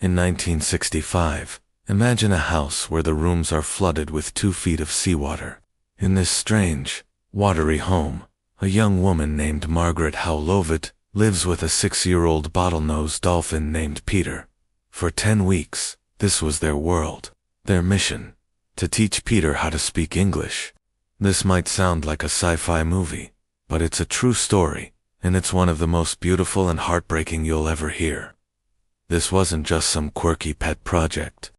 In 1965, imagine a house where the rooms are flooded with 2 feet of seawater. In this strange, watery home, a young woman named Margaret Howe lives with a 6-year-old bottlenose dolphin named Peter. For 10 weeks, this was their world, their mission, to teach Peter how to speak English. This might sound like a sci-fi movie, but it's a true story, and it's one of the most beautiful and heartbreaking you'll ever hear. This wasn't just some quirky pet project.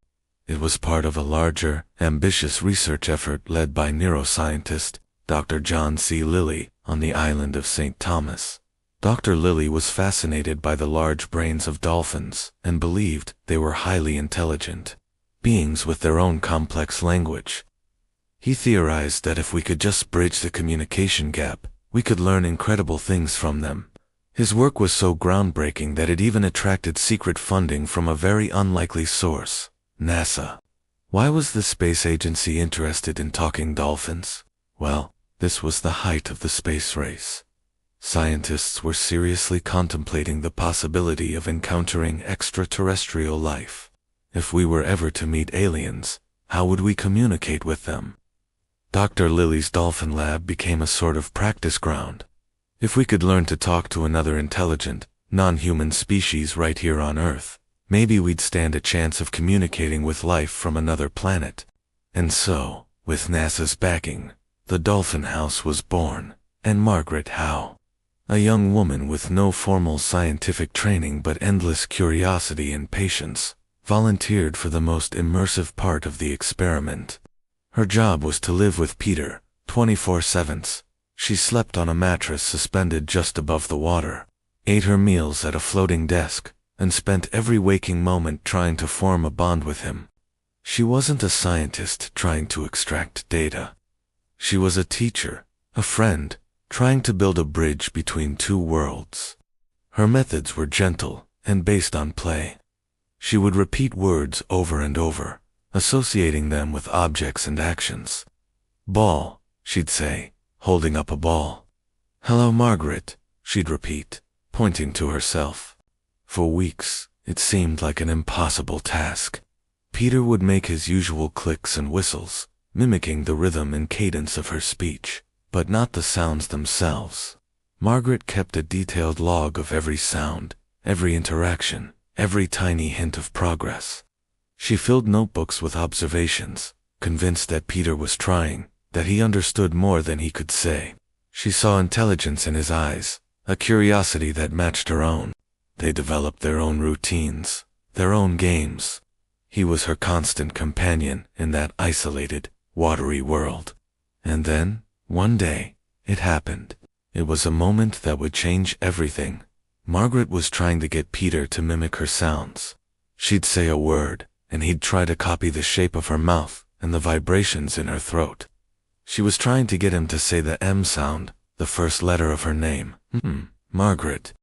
It was part of a larger, ambitious research effort led by neuroscientist Dr. John C. Lilly on the island of St. Thomas. Dr. Lilly was fascinated by the large brains of dolphins and believed they were highly intelligent beings with their own complex language. He theorized that if we could just bridge the communication gap, we could learn incredible things from them. His work was so groundbreaking that it even attracted secret funding from a very unlikely source, NASA. Why was the space agency interested in talking dolphins? Well, this was the height of the space race. Scientists were seriously contemplating the possibility of encountering extraterrestrial life. If we were ever to meet aliens, how would we communicate with them? Dr. Lilly's dolphin lab became a sort of practice ground. If we could learn to talk to another intelligent, non-human species right here on Earth, maybe we'd stand a chance of communicating with life from another planet. And so, with NASA's backing, the Dolphin House was born, and Margaret Howe, a young woman with no formal scientific training but endless curiosity and patience, volunteered for the most immersive part of the experiment. Her job was to live with Peter, 24/7. She slept on a mattress suspended just above the water, ate her meals at a floating desk, and spent every waking moment trying to form a bond with him. She wasn't a scientist trying to extract data. She was a teacher, a friend, trying to build a bridge between 2 worlds. Her methods were gentle and based on play. She would repeat words over and over, associating them with objects and actions. "Ball," she'd say, holding up a ball. "Hello, Margaret," she'd repeat, pointing to herself. For weeks, it seemed like an impossible task. Peter would make his usual clicks and whistles, mimicking the rhythm and cadence of her speech, but not the sounds themselves. Margaret kept a detailed log of every sound, every interaction, every tiny hint of progress. She filled notebooks with observations, convinced that Peter was trying, that he understood more than he could say. She saw intelligence in his eyes, a curiosity that matched her own. They developed their own routines, their own games. He was her constant companion in that isolated, watery world. And then, one day, it happened. It was a moment that would change everything. Margaret was trying to get Peter to mimic her sounds. She'd say a word, and he'd try to copy the shape of her mouth and the vibrations in her throat. She was trying to get him to say the M sound, the first letter of her name. Margaret.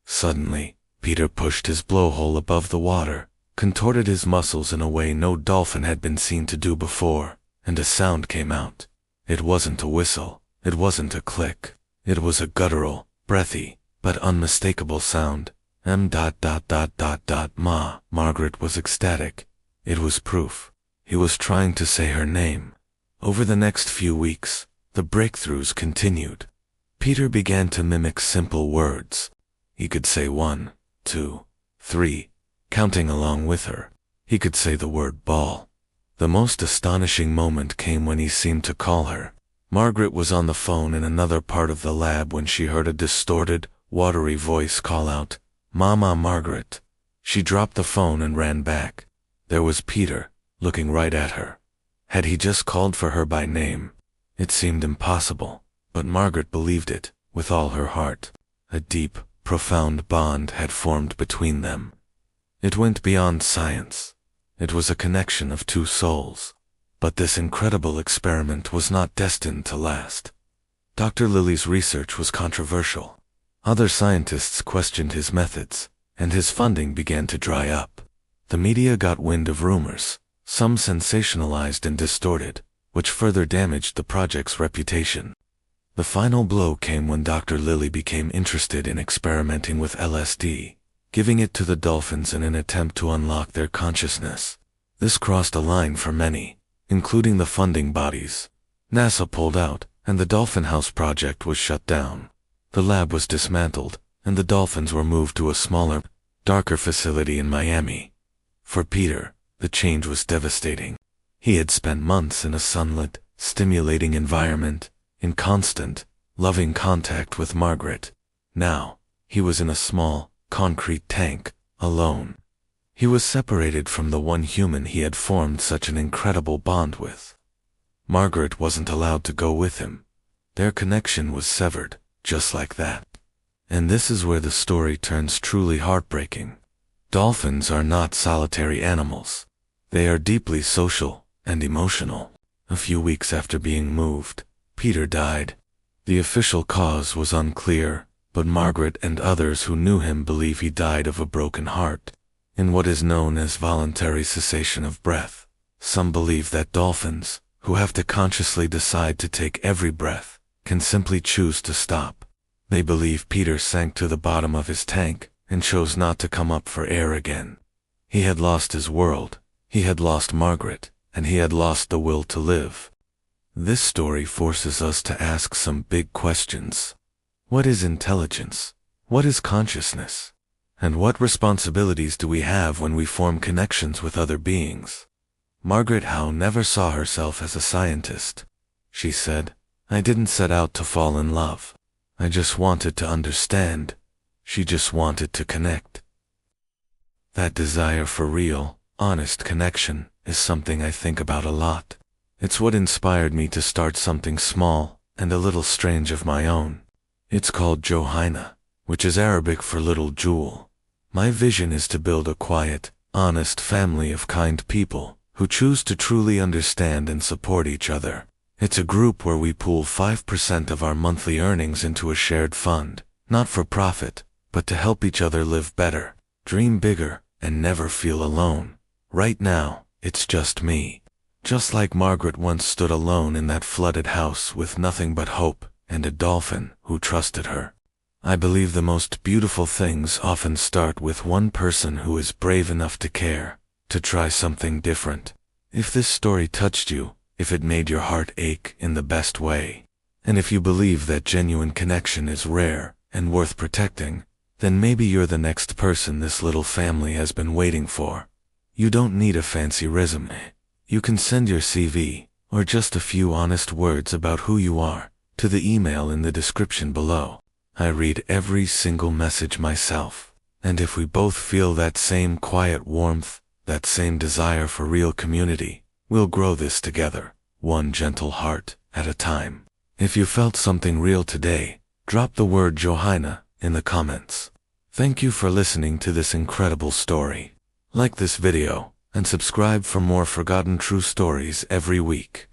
Suddenly, Peter pushed his blowhole above the water, contorted his muscles in a way no dolphin had been seen to do before, and a sound came out. It wasn't a whistle, it wasn't a click. It was a guttural, breathy, but unmistakable sound. Ma. Margaret was ecstatic. It was proof. He was trying to say her name. Over the next few weeks, the breakthroughs continued. Peter began to mimic simple words. He could say 1, 2, 3, counting along with her. He could say the word ball. The most astonishing moment came when he seemed to call her. Margaret was on the phone in another part of the lab when she heard a distorted, watery voice call out, "Mama, Margaret." She dropped the phone and ran back. There was Peter, looking right at her. Had he just called for her by name? It seemed impossible, but Margaret believed it, with all her heart. A deep, profound bond had formed between them. It went beyond science. It was a connection of 2 souls. But this incredible experiment was not destined to last. Dr. Lilly's research was controversial. Other scientists questioned his methods, and his funding began to dry up. The media got wind of rumors, some sensationalized and distorted, which further damaged the project's reputation. The final blow came when Dr. Lilly became interested in experimenting with LSD, giving it to the Dolphins in an attempt to unlock their consciousness. This crossed a line for many, including the funding bodies. NASA pulled out, and the Dolphin House project was shut down. The lab was dismantled, and the Dolphins were moved to a smaller, darker facility in Miami. For Peter, the change was devastating. He had spent months in a sunlit, stimulating environment, in constant, loving contact with Margaret. Now, he was in a small, concrete tank, alone. He was separated from the one human he had formed such an incredible bond with. Margaret wasn't allowed to go with him. Their connection was severed, just like that. And this is where the story turns truly heartbreaking. Dolphins are not solitary animals. They are deeply social and emotional. A few weeks after being moved, Peter died. The official cause was unclear, but Margaret and others who knew him believe he died of a broken heart, in what is known as voluntary cessation of breath. Some believe that dolphins, who have to consciously decide to take every breath, can simply choose to stop. They believe Peter sank to the bottom of his tank and chose not to come up for air again. He had lost his world, he had lost Margaret, and he had lost the will to live. This story forces us to ask some big questions. What is intelligence? What is consciousness? And what responsibilities do we have when we form connections with other beings? Margaret Howe never saw herself as a scientist. She said, "I didn't set out to fall in love. I just wanted to understand." She just wanted to connect. That desire for real, honest connection is something I think about a lot. It's what inspired me to start something small and a little strange of my own. It's called Johayna, which is Arabic for little jewel. My vision is to build a quiet, honest family of kind people who choose to truly understand and support each other. It's a group where we pool 5% of our monthly earnings into a shared fund, not for profit, but to help each other live better, dream bigger, and never feel alone. Right now, it's just me. Just like Margaret once stood alone in that flooded house with nothing but hope and a dolphin who trusted her. I believe the most beautiful things often start with one person who is brave enough to care, to try something different. If this story touched you, if it made your heart ache in the best way, and if you believe that genuine connection is rare and worth protecting, then maybe you're the next person this little family has been waiting for. You don't need a fancy resume. You can send your CV, or just a few honest words about who you are, to the email in the description below. I read every single message myself, and if we both feel that same quiet warmth, that same desire for real community, we'll grow this together, one gentle heart at a time. If you felt something real today, drop the word Johayna in the comments. Thank you for listening to this incredible story. Like this video, and subscribe for more forgotten true stories every week.